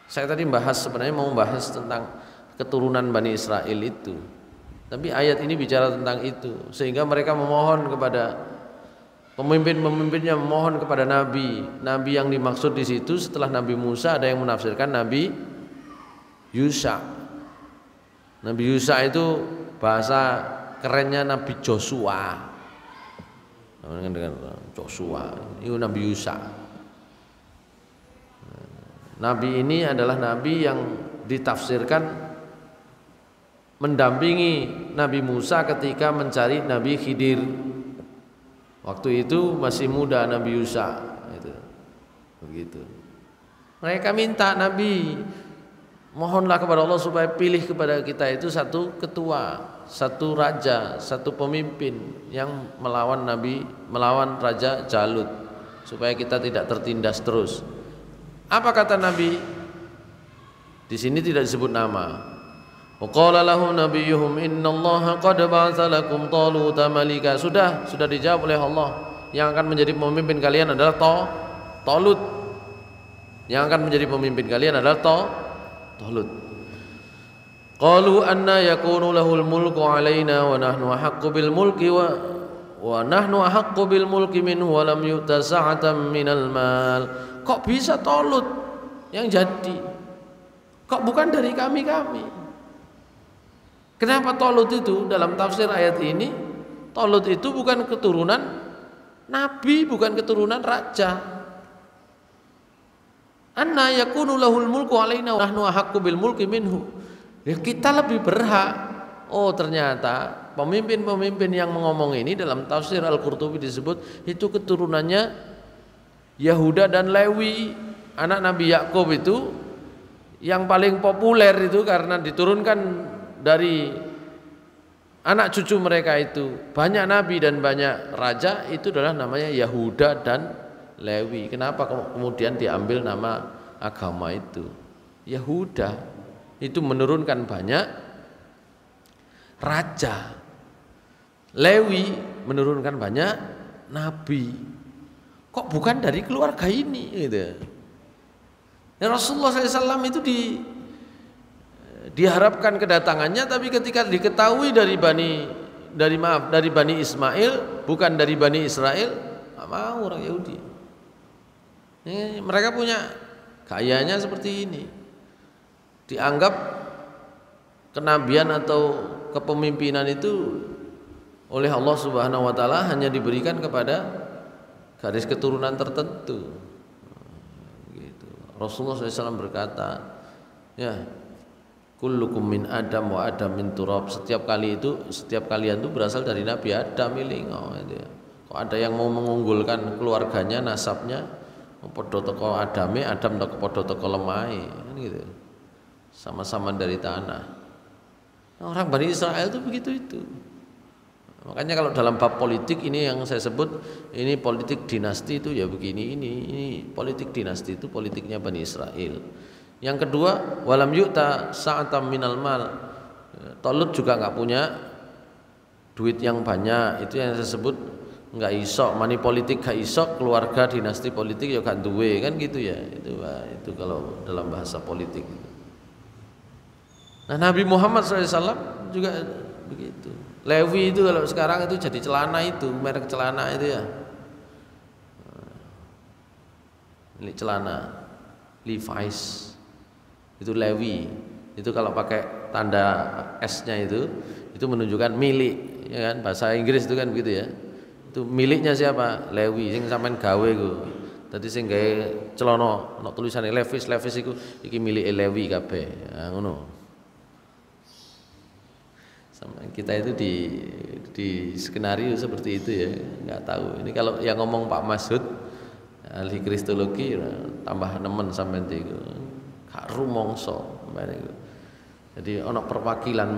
Saya tadi sebenarnya mau membahas tentang keturunan Bani Israel itu. Tapi ayat ini bicara tentang itu, sehingga mereka memohon kepada pemimpin-pemimpinnya, memohon kepada nabi. Nabi yang dimaksud di situ setelah Nabi Musa ada yang menafsirkan Nabi Yusa. Nabi Yusa itu bahasa kerennya Nabi Joshua. Dengan Joshua, itu Nabi Yusa. Nabi ini adalah nabi yang ditafsirkan mendampingi Nabi Musa ketika mencari Nabi Khidir. Waktu itu masih muda Nabi Yusa, itu. Begitu. Mereka minta Nabi, mohonlah kepada Allah supaya pilih kepada kita itu satu ketua, satu raja, satu pemimpin yang melawan Raja Jalut, supaya kita tidak tertindas terus. Apa kata Nabi? Di sini tidak disebut nama. Waqala lahum nabiyuhum innallaha qad ba'atsa lakum Taluta malika. Sudah dijawab oleh Allah. Yang akan menjadi pemimpin kalian adalah Talut. Yang akan menjadi pemimpin kalian adalah Talut. Qalu anna yakunu lahul mulku alaina wa nahnu ahaqqu bil mulki wa nahnu ahaqqu bil mulki minhu wa lam yu'ta sa'atan minal mal. Kok bisa Talut yang jadi? Kok bukan dari kami-kami? Kenapa Talut itu dalam tafsir ayat ini, Talut itu bukan keturunan nabi, bukan keturunan raja. Anna yakunu lahul mulku alaina wa nahnu ahaqqu bil mulki minhu. Ya, kita lebih berhak. Oh, ternyata pemimpin-pemimpin yang ngomong ini dalam tafsir Al-Qurtubi disebut itu keturunannya Yahuda dan Lewi, anak Nabi Yakub itu yang paling populer itu karena diturunkan dari anak cucu mereka itu banyak nabi dan banyak raja, itu adalah namanya Yahuda dan Lewi. Kenapa kemudian diambil nama agama itu? Yahuda itu menurunkan banyak raja, Lewi menurunkan banyak nabi. Kok bukan dari keluarga ini gitu. Ya, Rasulullah SAW itu diharapkan kedatangannya, tapi ketika diketahui dari Bani Ismail, bukan dari Bani Israel, nggak mau orang Yahudi. Ya, mereka punya gayanya seperti ini. Dianggap kenabian atau kepemimpinan itu oleh Allah Subhanahu wa taala hanya diberikan kepada garis keturunan tertentu. Gitu. Rasulullah SAW berkata, ya, kullukum min Adam wa Adam min turab. Setiap kalian itu berasal dari Nabi Adam gitu ya. Kok ada yang mau mengunggulkan keluarganya, nasabnya, padha teko Adame, Adam padha teko lemahe, kan gitu. Sama-sama dari tanah. Orang Bani Israel itu begitu itu. Makanya kalau dalam bab politik ini yang saya sebut ini politik dinasti itu ya begini, ini politik dinasti itu politiknya Bani Israel. Yang kedua, walam yu'ta sa'atam minal mal. Talut juga enggak punya duit yang banyak. Itu yang saya sebut enggak isok, money politik gak isok, keluarga dinasti politik ya gak duwe, kan gitu ya. Itu kalau dalam bahasa politik. Nah, Nabi Muhammad SAW juga begitu. Lewi itu kalau sekarang itu jadi celana, itu merek celana itu ya, milik celana Levi's itu Lewi. Itu kalau pakai tanda S-nya itu menunjukkan milik, ya kan, bahasa Inggris itu kan begitu ya. Itu miliknya siapa? Lewi, sing sampean gawe iku. Dadi sing gawe celana ana tulisane Levi's iku iki milike Lewi kabeh. Nah, ngono. Sama kita itu di skenario seperti itu ya, nggak tahu. Ini kalau yang ngomong Pak Masud ahli kristologi tambah nemen sampean itu gak rumangsa. Jadi ono perwakilan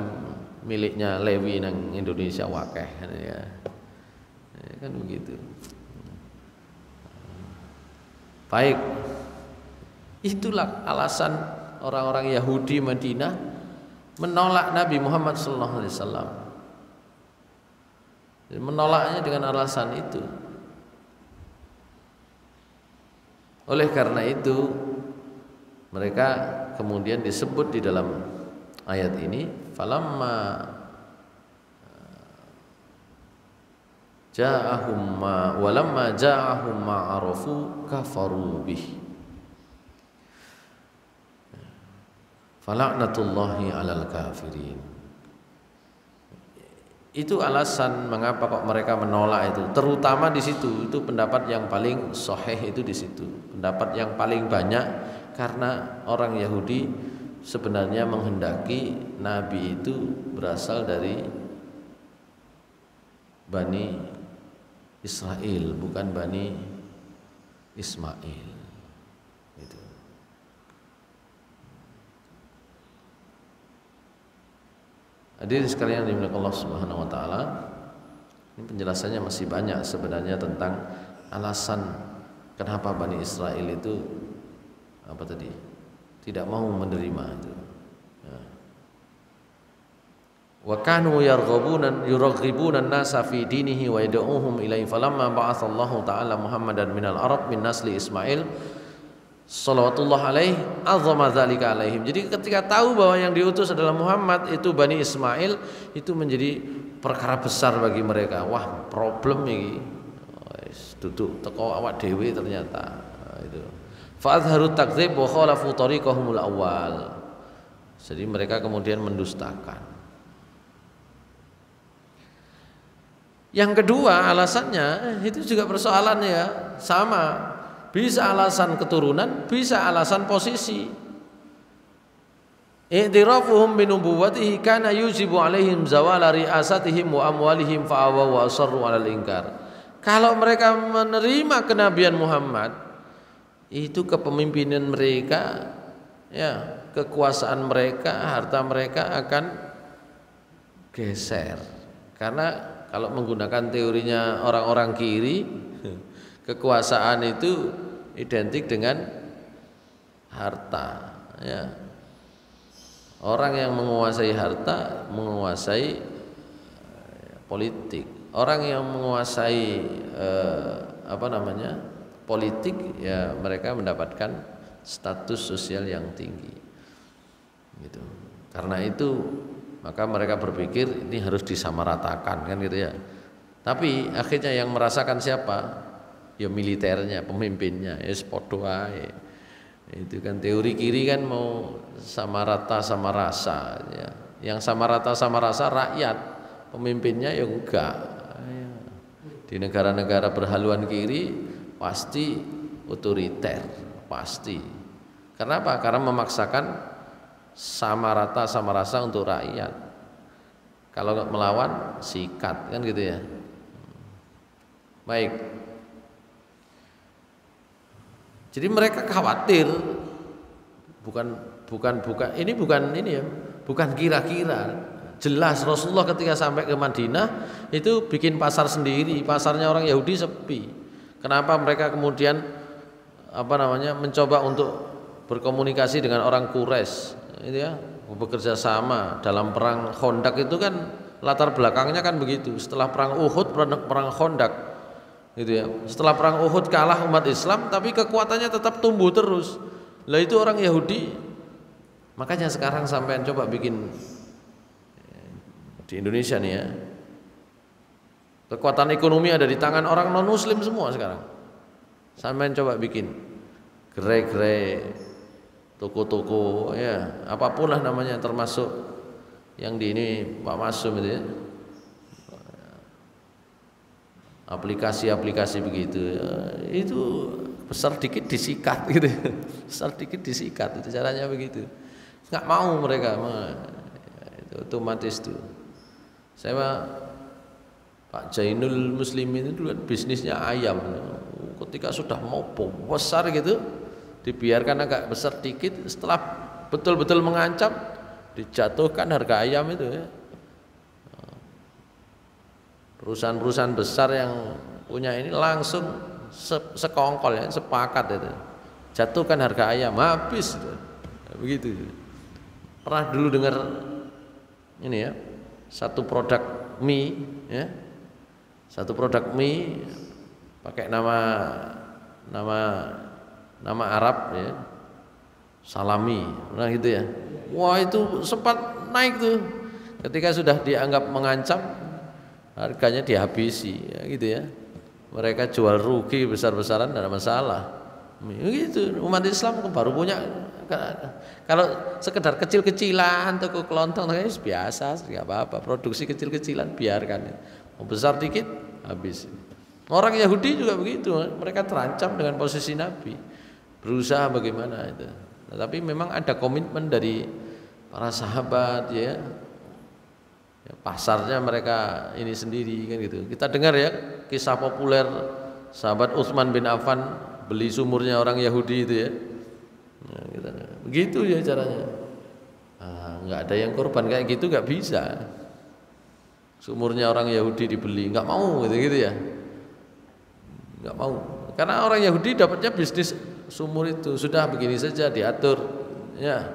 miliknya Lewi nang Indonesia wakeh ya. Kan begitu. Baik. Itulah alasan orang-orang Yahudi Madinah menolak Nabi Muhammad SAW. Menolaknya dengan alasan itu. Oleh karena itu mereka kemudian disebut di dalam ayat ini, falamma ja'ahum ma walamma ja'ahum ma arafu kafaru bih. Fala'natullahi 'alal kafirin. Itu alasan mengapa kok mereka menolak itu. Terutama di situ, itu pendapat yang paling sahih itu di situ. Pendapat yang paling banyak karena orang Yahudi sebenarnya menghendaki nabi itu berasal dari Bani Israel, bukan Bani Ismail. Itu. Hadirin sekalian dimuliakan Allah Subhanahu wa taala. Ini penjelasannya masih banyak sebenarnya tentang alasan kenapa Bani Israel itu apa tadi? Tidak mau menerima itu. Wa kanu yurghibuna an-nasa fi dinihi wa yad'uhum ilaihi falamma ba'atsallahu ta'ala Muhammadan minal Arab min nasli Ismail Shalawatullah alaih azama dzalika alaihim. Jadi ketika tahu bahwa yang diutus adalah Muhammad, itu Bani Ismail, itu menjadi perkara besar bagi mereka. Wah, problem ini. Wis duduk teko awak dhewe ternyata. Itu. Fa azharu takdzib wa khalafu tariqahumul awwal. Jadi mereka kemudian mendustakan. Yang kedua alasannya itu juga persoalan ya, sama. Bisa alasan keturunan, bisa alasan posisi. I'tirafuhum bi nubuwwatihi kana yujibu alaihim zawala ri'asatihim wa amwalihim fa'awaw wa asarru 'alal inkar. Kalau mereka menerima kenabian Muhammad, itu kepemimpinan mereka, ya, kekuasaan mereka, harta mereka akan geser. Karena kalau menggunakan teorinya orang-orang kiri, kekuasaan itu identik dengan harta, ya. Orang yang menguasai harta menguasai politik. Orang yang menguasai politik, ya mereka mendapatkan status sosial yang tinggi. Gitu. Karena itu maka mereka berpikir ini harus disamaratakan, kan gitu ya. Tapi akhirnya yang merasakan siapa? Ya militernya, pemimpinnya, ya podo ae. Itu kan teori kiri kan mau sama rata sama rasa, ya. Yang sama rata sama rasa rakyat, pemimpinnya ya enggak. Di negara-negara berhaluan kiri pasti otoriter, pasti. Kenapa? Karena memaksakan sama rata sama rasa untuk rakyat. Kalau melawan sikat, kan gitu ya. Baik. Jadi mereka khawatir, bukan kira-kira. Jelas Rasulullah ketika sampai ke Madinah itu bikin pasar sendiri, pasarnya orang Yahudi sepi. Kenapa mereka kemudian mencoba untuk berkomunikasi dengan orang Quraisy, itu ya, bekerja sama dalam perang Khandaq. Itu kan latar belakangnya kan begitu. Setelah perang Uhud, perang Khandaq. Gitu ya. Setelah perang Uhud kalah umat Islam, tapi kekuatannya tetap tumbuh terus. Lah itu orang Yahudi. Makanya sekarang sampean coba bikin di Indonesia nih ya. Kekuatan ekonomi ada di tangan orang non muslim semua sekarang. Sampean coba bikin gerai-gerai, toko-toko, ya, apapun lah namanya, termasuk yang di ini Pak Masum itu ya. Aplikasi-aplikasi begitu, itu besar dikit disikat gitu, besar dikit disikat, itu caranya begitu. Nggak mau mereka, itu otomatis tuh. Saya Pak Jainul Muslimin itu kan bisnisnya ayam. Ketika sudah mau besar gitu, dibiarkan agak besar dikit, setelah betul-betul mengancam, dijatuhkan harga ayam itu ya. Perusahaan-perusahaan besar yang punya ini langsung sekongkol ya, sepakat itu. Jatuhkan harga ayam, habis itu. Begitu. Pernah dulu dengar ini ya, satu produk mie ya. Satu produk mie pakai nama Arab ya. Salami, nah gitu ya. Wah, itu sempat naik tuh. Ketika sudah dianggap mengancam, harganya dihabisi, ya, gitu ya. Mereka jual rugi besar-besaran, tidak ada masalah. Gitu, umat Islam baru punya. Kalau sekedar kecil-kecilan, toko kelontong, biasa, nggak apa-apa. Produksi kecil-kecilan biarkan. Mau besar dikit, habis. Orang Yahudi juga begitu, mereka terancam dengan posisi Nabi. Berusaha bagaimana itu. Tapi memang ada komitmen dari para sahabat, ya. Pasarnya mereka ini sendiri kan gitu. Kita dengar ya kisah populer sahabat Utsman bin Affan beli sumurnya orang Yahudi itu ya. Nah, gitu. Begitu ya caranya. Nggak ada yang korban kayak gitu, nggak bisa. Sumurnya orang Yahudi dibeli, nggak mau gitu ya. Nggak mau. Karena orang Yahudi dapatnya bisnis sumur itu sudah begini saja diatur. Ya,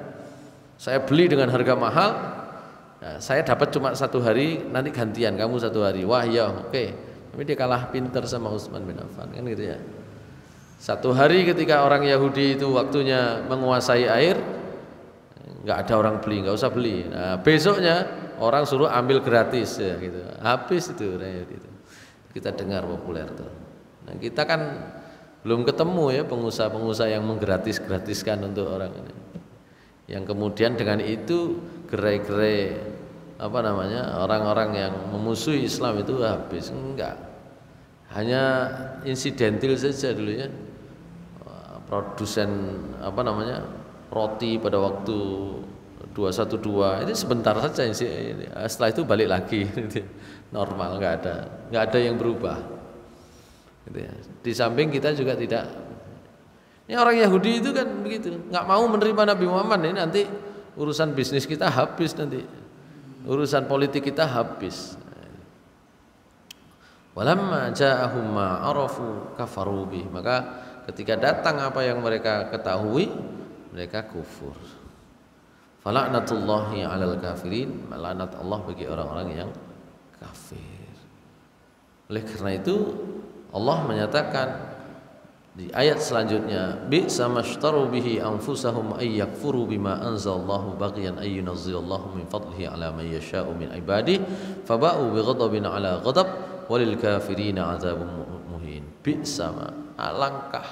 saya beli dengan harga mahal. Nah, saya dapat cuma 1 hari, nanti gantian kamu 1 hari. Wah ya, oke. Tapi dia kalah pinter sama Utsman bin Affan kan gitu ya. Satu hari ketika orang Yahudi itu waktunya menguasai air, nggak ada orang beli, nggak usah beli. Nah, besoknya orang suruh ambil gratis ya gitu. Habis itu orang Yahudi itu. Kita dengar populer tuh. Nah, kita kan belum ketemu ya pengusaha-pengusaha yang menggratis-gratiskan untuk orang ini. Yang kemudian dengan itu gerai-gerai orang-orang yang memusuhi Islam itu habis. Enggak. Hanya insidentil saja dulu ya. Produsen roti pada waktu 212 itu sebentar saja, setelah itu balik lagi normal, nggak ada yang berubah gitu ya. Di samping kita juga tidak, ini orang Yahudi itu kan begitu, nggak mau menerima Nabi Muhammad, ini nanti urusan bisnis kita habis, nanti urusan politik kita habis. Walamma ja'ahum ma arafu kafaru bih, maka ketika datang apa yang mereka ketahui, mereka kufur. Fala'natullahi 'alal kafirin, laknat Allah bagi orang-orang yang kafir. Oleh karena itu Allah menyatakan di ayat selanjutnya, bi'sa mashtaru bihi anfusahum ay yakfuru bima anzalallahu baghyan ay yunazzilallahu min fadlihi 'ala man yasha'u min ibadihi faba'u bighadabin 'ala ghadab walil kafirina 'adzabun muhin. Bi'sa, alangkah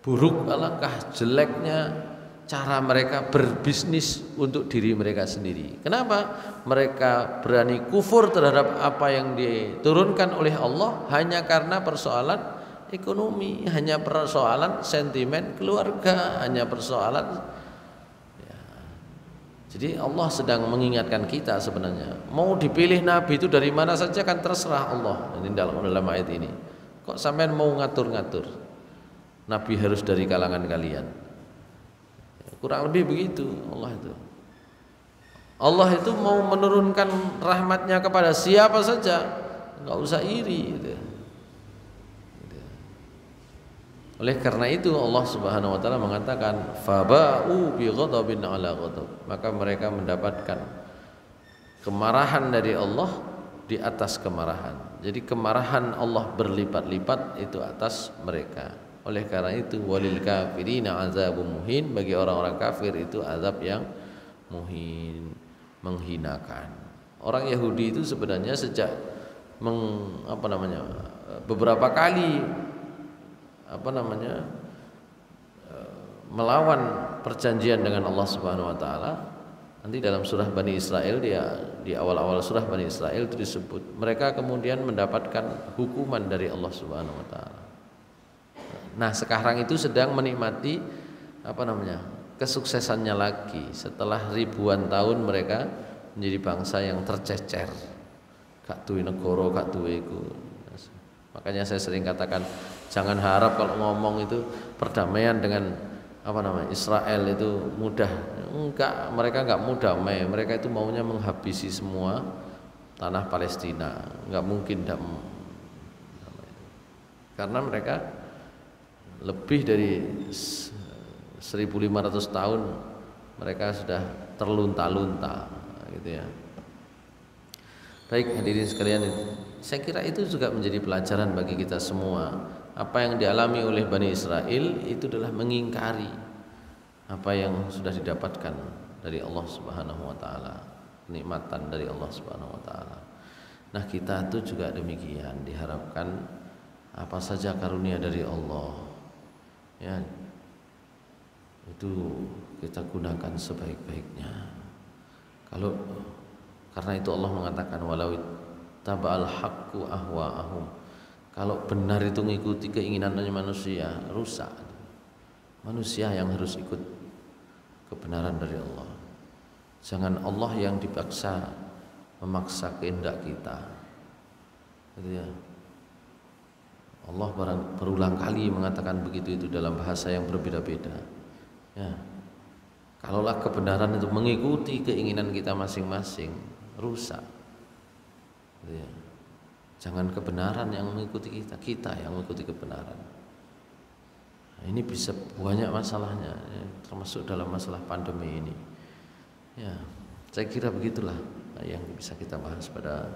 buruk, alangkah jeleknya cara mereka berbisnis untuk diri mereka sendiri. Kenapa? Mereka berani kufur terhadap apa yang diturunkan oleh Allah hanya karena persoalan ekonomi, hanya persoalan sentimen keluarga, hanya persoalan ya. Jadi Allah sedang mengingatkan kita sebenarnya, mau dipilih Nabi itu dari mana saja kan terserah Allah. Ini dalam ayat ini. Kok sampean mau ngatur-ngatur? Nabi harus dari kalangan kalian. Kurang lebih begitu Allah itu mau menurunkan rahmatnya kepada siapa saja, nggak usah iri gitu. Oleh karena itu Allah Subhanahu wa taala mengatakan faba'u bi ghadabin 'ala ghadab, maka mereka mendapatkan kemarahan dari Allah di atas kemarahan. Jadi kemarahan Allah berlipat-lipat itu atas mereka. Oleh karena itu walil kafirina azabun muhin, bagi orang-orang kafir itu azab yang muhin, menghinakan. Orang Yahudi itu sebenarnya sejak beberapa kali melawan perjanjian dengan Allah Subhanahu wa taala. Nanti dalam surah Bani Israel, di awal-awal surah Bani Israel itu disebut mereka kemudian mendapatkan hukuman dari Allah Subhanahu wa taala. Nah, sekarang itu sedang menikmati kesuksesannya lagi setelah ribuan tahun mereka menjadi bangsa yang tercecer. Gak duwe negara, gak duwe iku. Makanya saya sering katakan jangan harap kalau ngomong itu perdamaian dengan Israel itu mudah. Enggak, mereka enggak mau damai. Mereka itu maunya menghabisi semua tanah Palestina. Enggak mungkin damai. Karena mereka lebih dari 1.500 tahun mereka sudah terlunta-lunta gitu ya. Baik hadirin sekalian, saya kira itu juga menjadi pelajaran bagi kita semua. Apa yang dialami oleh Bani Israel itu adalah mengingkari apa yang sudah didapatkan dari Allah Subhanahu wa taala, nikmatan dari Allah Subhanahu wa taala. Nah, kita itu juga demikian, diharapkan apa saja karunia dari Allah ya itu kita gunakan sebaik-baiknya. Karena itu Allah mengatakan walau taba'al haqqu ahwa'ahum, kalau benar itu mengikuti keinginannya manusia, rusak. Manusia yang harus ikut kebenaran dari Allah. Jangan Allah yang dipaksa memaksa kehendak kita. Gitu ya. Allah berulang kali mengatakan begitu itu dalam bahasa yang berbeda-beda. Ya. Kalaulah kebenaran itu mengikuti keinginan kita masing-masing, rusak. Gitu ya. Jangan kebenaran yang mengikuti kita yang mengikuti kebenaran. Nah, ini bisa banyak masalahnya, ya, termasuk dalam masalah pandemi ini. Ya, saya kira begitulah yang bisa kita bahas pada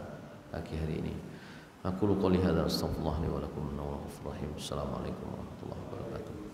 pagi hari ini. Aku qouli hadza astaghfirullah li wa lakum innahu ghafurur rahim. Assalamualaikum warahmatullahi wabarakatuh.